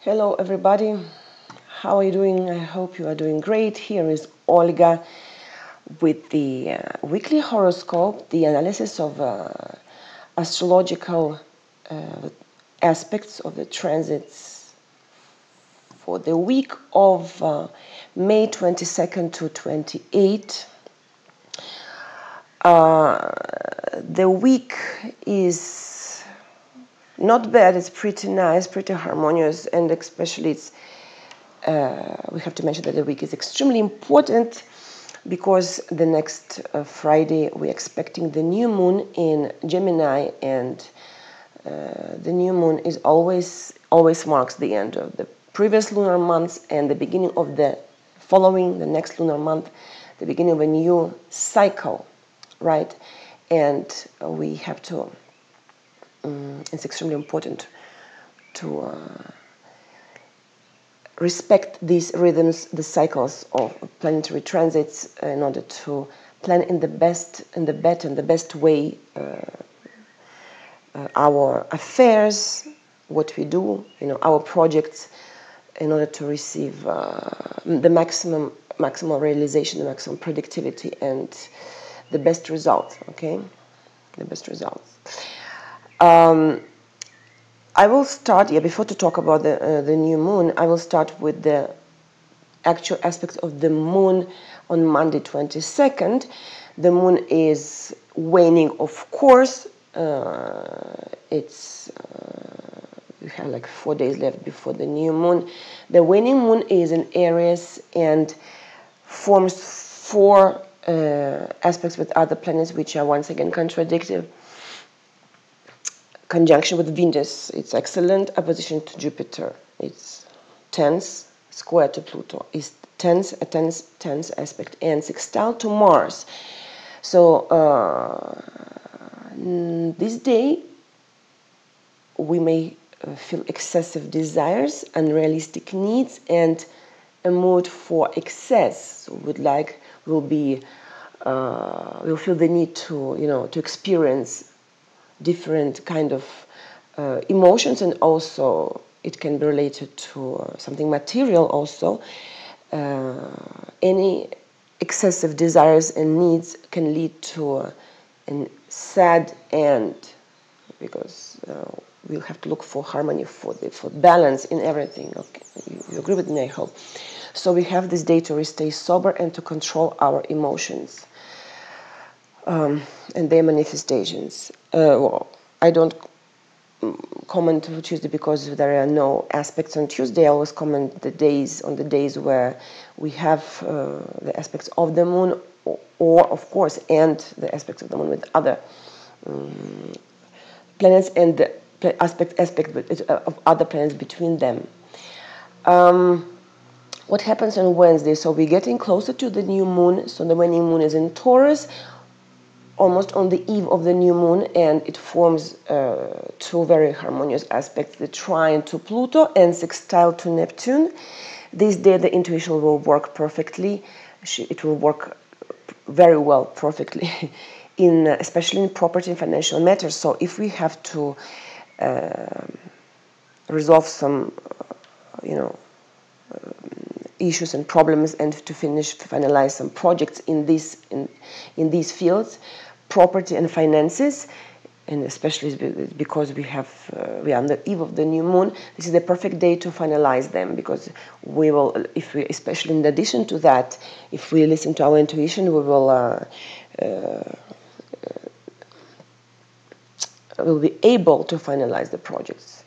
Hello everybody, how are you doing? I hope you are doing great. Here is Olga with the weekly horoscope, the analysis of astrological aspects of the transits for the week of May 22nd to 28. The week is not bad, it's pretty nice, pretty harmonious, and especially it's we have to mention that the week is extremely important because the next Friday we're expecting the new moon in Gemini, and the new moon is always marks the end of the previous lunar months and the beginning of the next lunar month, the beginning of a new cycle, right? And we have to it's extremely important to respect these rhythms, the cycles of planetary transits, in order to plan in the best way our affairs, what we do, our projects, in order to receive the maximum realization, the maximum productivity, and the best results. Okay, the best results. I will start, before to talk about the new moon, I will start with the actual aspects of the moon on Monday 22nd. The moon is waning, of course. We have like 4 days left before the new moon. The waning moon is in Aries and forms 4 aspects with other planets, which are once again contradictory. Conjunction with Venus, it's excellent. Opposition to Jupiter, it's tense. Square to Pluto is tense aspect, and sextile to Mars. So this day we may feel excessive desires, unrealistic needs, and a mood for excess. So we'll feel the need to experience different kind of emotions, and also it can be related to something material also. Any excessive desires and needs can lead to a sad end, because we'll have to look for harmony, for balance in everything. Okay, you agree with me, I hope. So we have this day to stay sober and to control our emotions and their manifestations. I don't comment on Tuesday because there are no aspects on Tuesday. I always comment on the days where we have the aspects of the moon, or of course, and the aspects of the moon with other planets, and the aspect of other planets between them. What happens on Wednesday? So we're getting closer to the new moon. So the waning moon is in Taurus, almost on the eve of the new moon, and it forms 2 very harmonious aspects, the trine to Pluto and sextile to Neptune. This day the intuition will work perfectly. It will work very well, perfectly, especially in property and financial matters. So if we have to resolve some issues and problems, and to finalize some projects in these fields, property and finances, and especially because we are on the eve of the new moon, this is the perfect day to finalize them, because we will, especially in addition to that, if we listen to our intuition, we will we'll be able to finalize the projects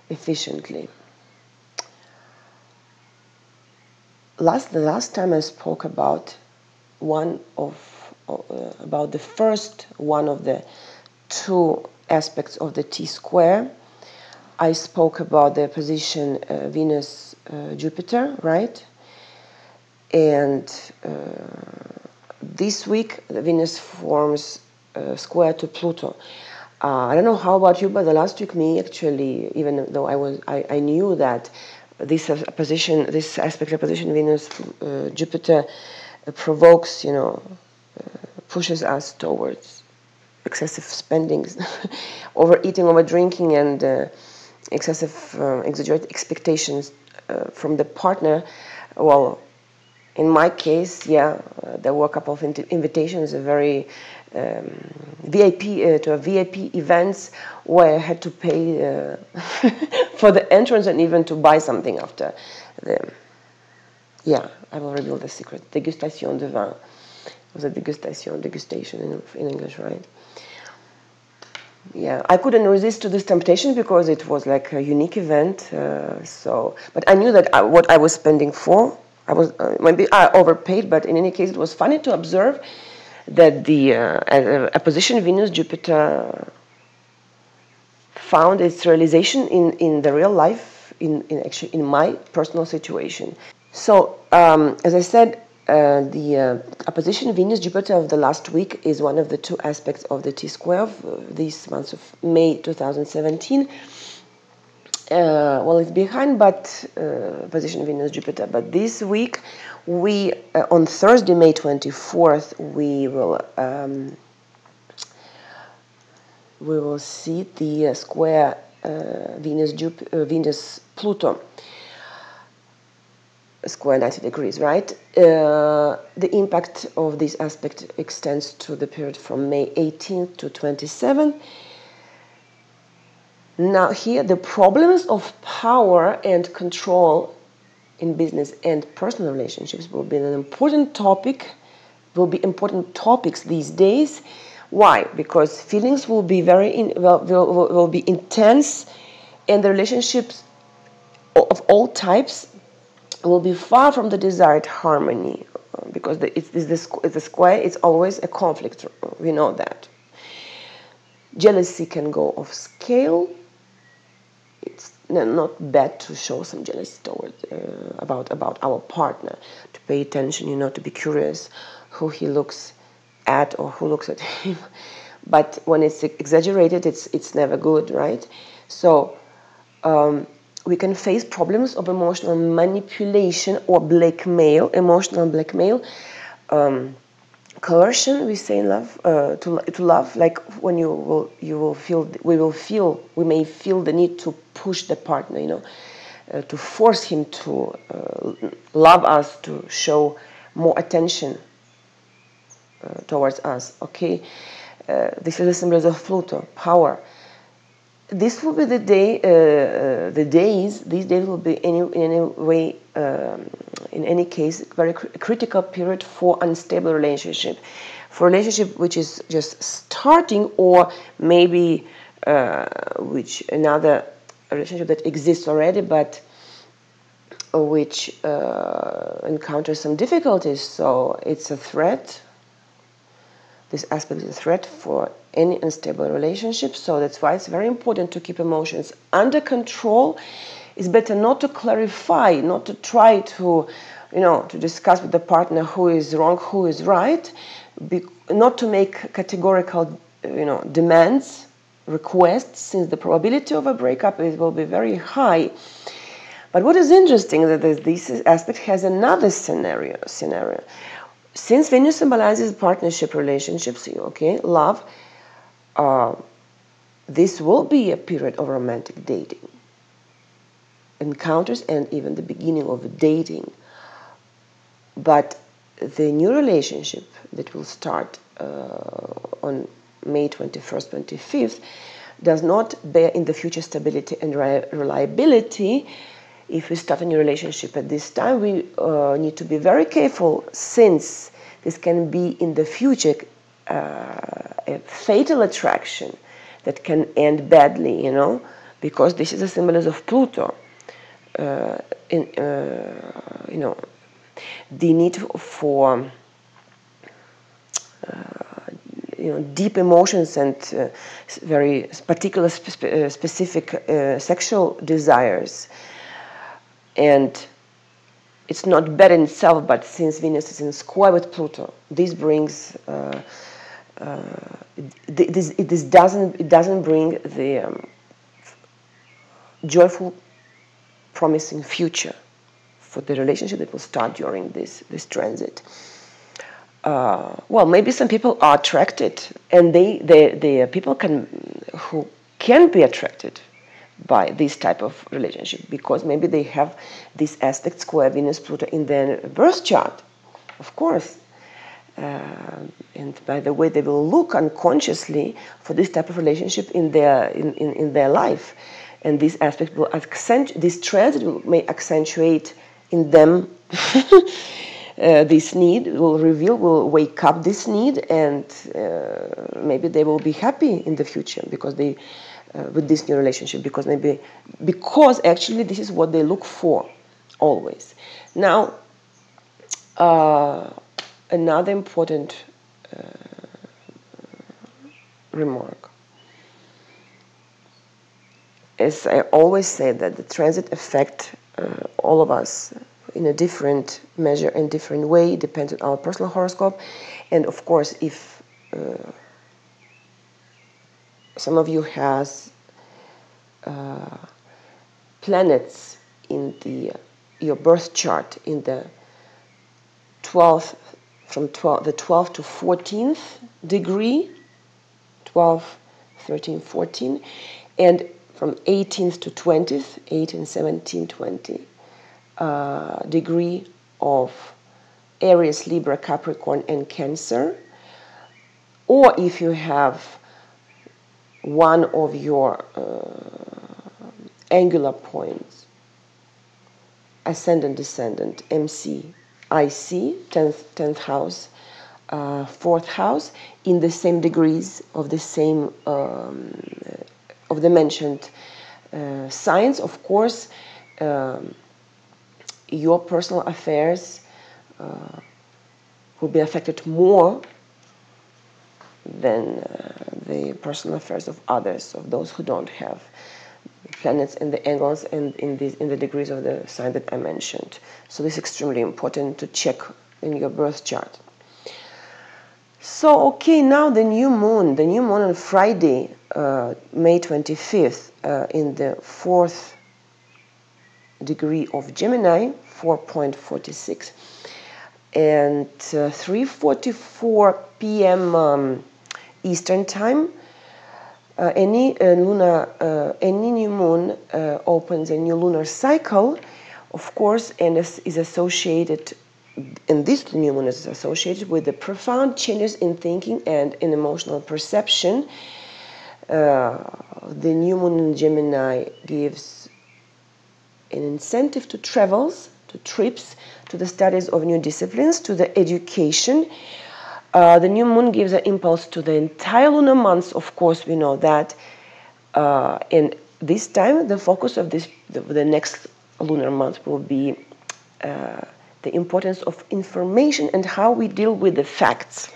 efficiently. The last time I spoke about about the first one of the 2 aspects of the T-square. I spoke about the position Venus-Jupiter, right? And this week the Venus forms square to Pluto. I don't know how about you, but the last week actually, even though I knew that this aspect of position Venus-Jupiter provokes, pushes us towards excessive spendings, overeating, overdrinking, and excessive, exaggerated expectations from the partner. Well, in my case, yeah, there were a couple of invitations, a very VIP to a VIP events where I had to pay for the entrance and even to buy something after. Yeah, I will reveal the secret. Dégustation de vin. It was a degustation in English, right? Yeah, I couldn't resist to this temptation because it was like a unique event. But I knew that what I was spending for, I was maybe I overpaid. But in any case, it was funny to observe that the opposition Venus-Jupiter found its realization in the real life, actually in my personal situation. So, as I said, the opposition Venus-Jupiter of the last week is one of the two aspects of the T-square of this month of May 2017. Well, it's behind, but position Venus-Jupiter. But this week, we on Thursday, May 24th, we will see the square Venus-Pluto. Square 90 degrees, right? The impact of this aspect extends to the period from May 18th to 27th. Now here, the problems of power and control in business and personal relationships will be an important topic, will be important topics these days. Why? Because feelings will be will be intense, and the relationships of all types will be far from the desired harmony, because the square is always a conflict. We know that. Jealousy can go off scale. It's not bad to show some jealousy towards about our partner, to pay attention, to be curious who he looks at or who looks at him. But when it's exaggerated, it's never good, right? So we can face problems of emotional manipulation or blackmail, emotional blackmail, coercion. We say in love, to love, like when we may feel the need to push the partner, to force him to love us, to show more attention towards us. Okay, this is the symbol of Pluto, power. This will be the day. These days will be in any case, very critical period for unstable relationship, for relationship which is just starting, or maybe which another relationship that exists already, but which encounters some difficulties. So it's a threat. This aspect is a threat for any unstable relationship. So that's why it's very important to keep emotions under control. It's better not to clarify, not to try to, to discuss with the partner who is wrong, who is right, not to make categorical, demands, requests, since the probability of a breakup will be very high. But what is interesting is that this aspect has another scenario. Since Venus symbolizes partnership relationships, love, this will be a period of romantic dating, encounters, and even the beginning of dating. But the new relationship that will start on May 21st, 25th does not bear in the future stability and reliability. If we start a new relationship at this time, we need to be very careful, since this can be in the future a fatal attraction that can end badly, because this is a symbolism of Pluto. The need for deep emotions and very particular specific sexual desires. And it's not bad in itself, but since Venus is in square with Pluto, this brings it doesn't bring the joyful, promising future for the relationship that will start during this transit. Well, maybe some people are attracted, and the people who can be attracted by this type of relationship, because maybe they have this aspect square Venus Pluto in their birth chart, of course. And by the way, they will look unconsciously for this type of relationship in their life, and this aspect will this transit may accentuate in them this need, will wake up this need, and maybe they will be happy in the future because they with this new relationship, because actually this is what they look for always. Now, another important remark. As I always say, that the transit affect all of us in a different measure and different way, depends on our personal horoscope. And of course, if some of you has planets in your birth chart in the 12th, from the 12th to 14th degree, 12, 13, 14, and from 18th to 20th, 18, 17, 20 degree of Aries, Libra, Capricorn, and Cancer. Or if you have one of your angular points, ascendant, descendant, MC, IC, 10th house, 4th house, in the same degrees of the same of the mentioned signs, of course, your personal affairs will be affected more than the personal affairs of others, of those who don't have planets and the angles and in the degrees of the sign that I mentioned. So this is extremely important to check in your birth chart. So, okay, now the new moon on Friday, May 25th, in the 4th degree of Gemini, 4.46, and 3:44 p.m. Eastern Time. Any new moon opens a new lunar cycle, of course, and is associated. And this new moon is associated with the profound changes in thinking and in emotional perception. The new moon in Gemini gives an incentive to travels, to trips, to the studies of new disciplines, to the education. The new moon gives an impulse to the entire lunar months, of course, we know that. And this time, the focus of the next lunar month will be the importance of information and how we deal with the facts.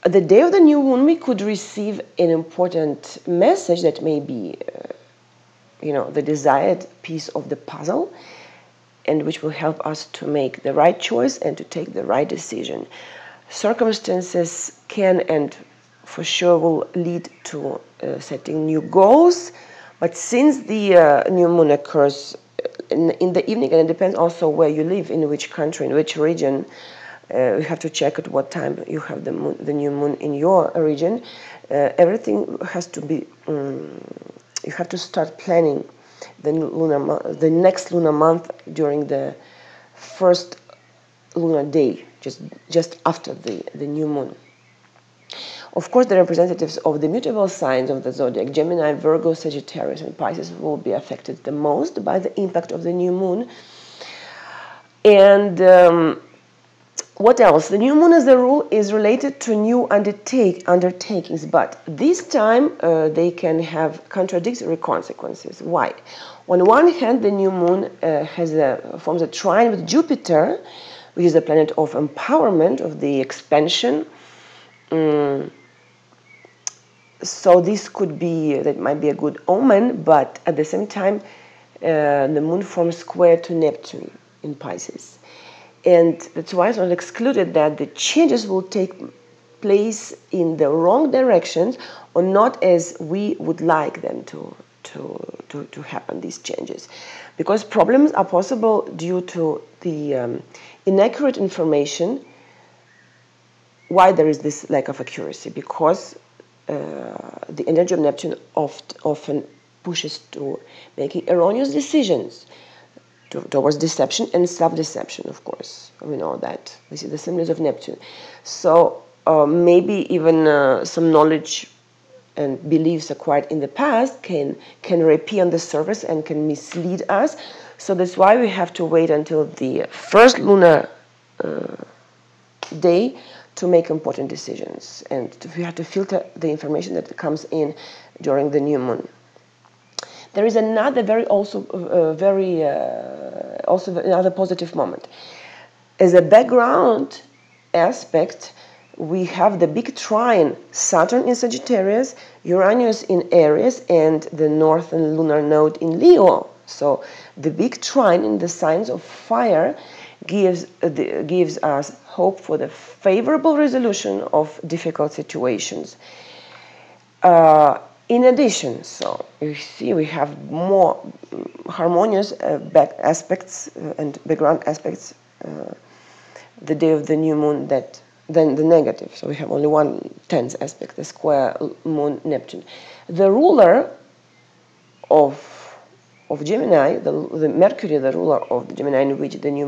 The day of the new moon, we could receive an important message that may be, the desired piece of the puzzle, and which will help us to make the right choice and to take the right decision. Circumstances can and for sure will lead to setting new goals, but since the new moon occurs in the evening, and it depends also where you live, in which country, in which region, you have to check at what time you have the new moon in your region. Everything has to be, you have to start planning the next lunar month during the first lunar day, just after the new moon. Of course, the representatives of the mutable signs of the zodiac, Gemini, Virgo, Sagittarius, and Pisces, will be affected the most by the impact of the new moon. And what else? The new moon, as a rule, is related to new undertakings, but this time they can have contradictory consequences. Why? On one hand, the new moon forms a trine with Jupiter, which is the planet of empowerment, of the expansion. So this that might be a good omen, but at the same time, the moon forms square to Neptune in Pisces. And that's why it's not excluded that the changes will take place in the wrong directions, or not as we would like them to happen, these changes. Because problems are possible due to the inaccurate information. Why there is this lack of accuracy? Because the energy of Neptune often pushes to making erroneous decisions, towards deception and self-deception, of course. We know that. This is the symbols of Neptune. So maybe even some knowledge and beliefs acquired in the past can reappear on the surface and can mislead us. So that's why we have to wait until the first lunar day to make important decisions, and we have to filter the information that comes in during the new moon. There is another another positive moment. As a background aspect, we have the big trine, Saturn in Sagittarius, Uranus in Aries, and the northern lunar node in Leo. So the big trine in the signs of fire gives us hope for the favorable resolution of difficult situations. In addition, so you see we have more harmonious back aspects and background aspects the day of the new moon than the negative. So we have only one tense aspect, the square moon Neptune. The ruler of Gemini, the Mercury, the ruler of the Gemini in which the new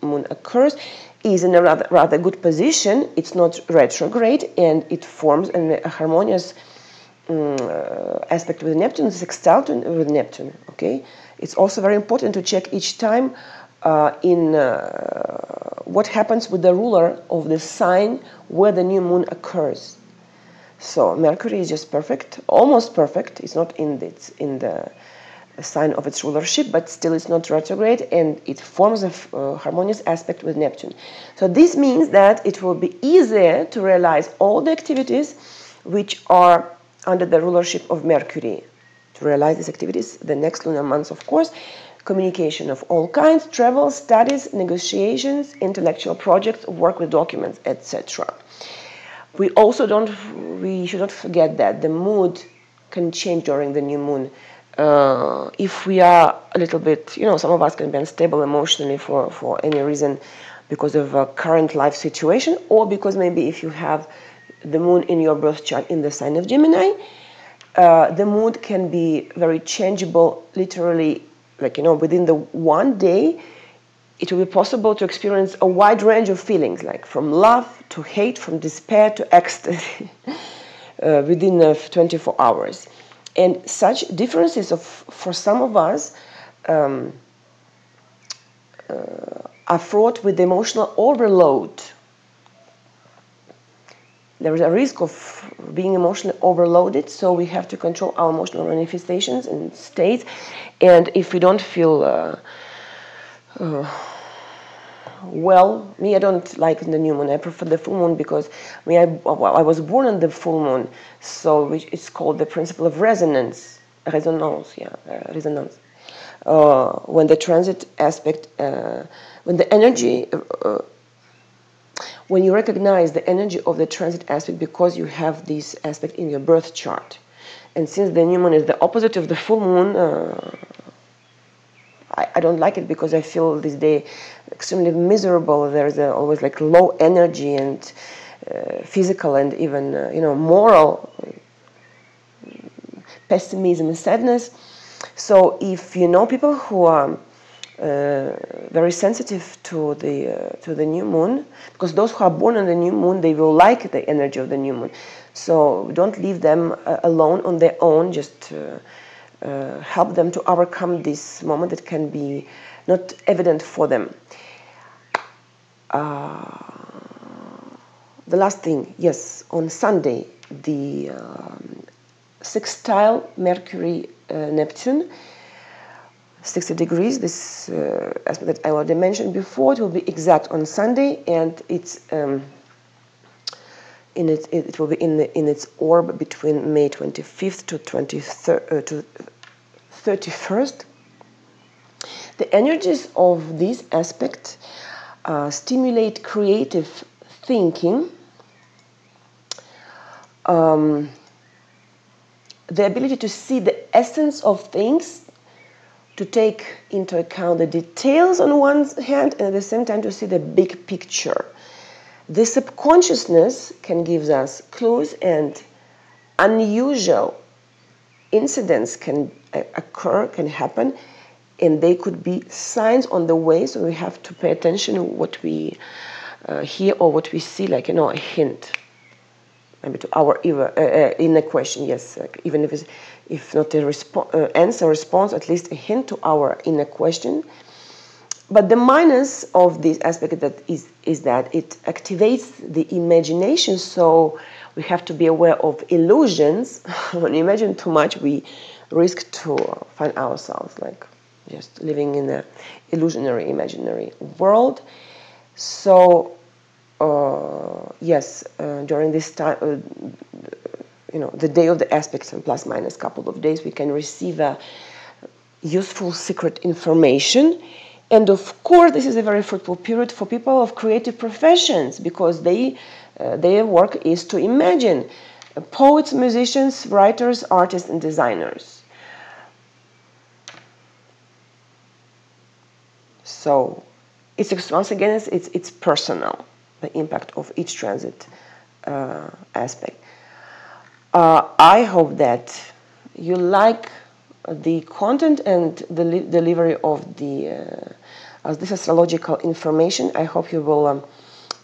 moon occurs, is in a rather good position. It's not retrograde, and it forms a harmonious aspect with Neptune, sextile with Neptune. Okay, it's also very important to check each time in what happens with the ruler of the sign where the new moon occurs. So Mercury is just perfect, almost perfect. It's not in the sign of its rulership, but still it's not retrograde, and it forms a harmonious aspect with Neptune. So this means that it will be easier to realize all the activities which are under the rulership of Mercury. To realize these activities, the next lunar months, of course, communication of all kinds, travel, studies, negotiations, intellectual projects, work with documents, etc. We should not forget that the mood can change during the new moon. If we are a little bit, some of us can be unstable emotionally for any reason because of a current life situation, or because maybe if you have the moon in your birth chart in the sign of Gemini, the mood can be very changeable, literally, within the one day. It will be possible to experience a wide range of feelings, like from love to hate, from despair to ecstasy, within 24 hours. And such differences for some of us are fraught with emotional overload. There is a risk of being emotionally overloaded, so we have to control our emotional manifestations and states. And if we don't feel well, I don't like the new moon. I prefer the full moon because I was born on the full moon, so it's called the principle of resonance. Resonance. When the transit aspect, when the energy, when you recognize the energy of the transit aspect because you have this aspect in your birth chart, and since the new moon is the opposite of the full moon. I don't like it because I feel this day extremely miserable. There's always low energy and physical and even moral pessimism and sadness. So if you know people who are very sensitive to the new moon, because those who are born on the new moon, they will like the energy of the new moon. So don't leave them alone on their own. Just help them to overcome this moment that can be not evident for them. The last thing, yes, on Sunday, the sextile Mercury Neptune, 60 degrees, this aspect that I already mentioned before, it will be exact on Sunday, and it's it will be in its orb between May 25th to 31st. The energies of this aspect stimulate creative thinking, the ability to see the essence of things, to take into account the details on one hand, and at the same time to see the big picture. The subconsciousness can give us clues, and unusual incidents can occur, can happen, and they could be signs on the way. So we have to pay attention to what we hear or what we see, like, you know, a hint, maybe to our in a question. Yes, like even if not a answer response, at least a hint to our inner question. But the minus of this aspect is that it activates the imagination, so we have to be aware of illusions. When we imagine too much, we risk to find ourselves like just living in an illusionary, imaginary world. So, yes, during this time, you know, the day of the aspects and plus minus couple of days, we can receive a useful secret information. And of course, this is a very fruitful period for people of creative professions, because their work is to imagine. Poets, musicians, writers, artists, and designers. So, once again, it's personal, the impact of each transit aspect. I hope that you like the content and the delivery of this astrological information. I hope you will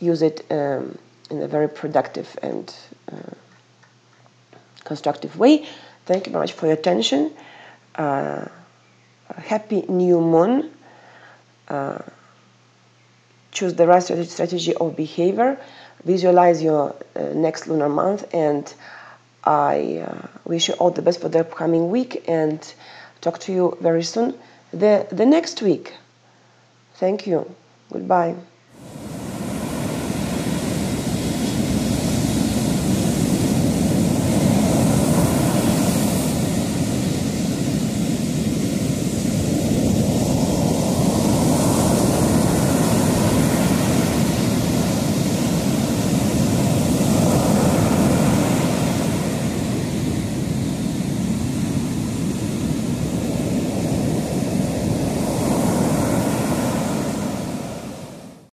use it in a very productive and constructive way. Thank you very much for your attention. Happy new moon. Choose the right strategy of behavior. Visualize your next lunar month, and I wish you all the best for the upcoming week, and talk to you very soon the next week. Thank you. Goodbye.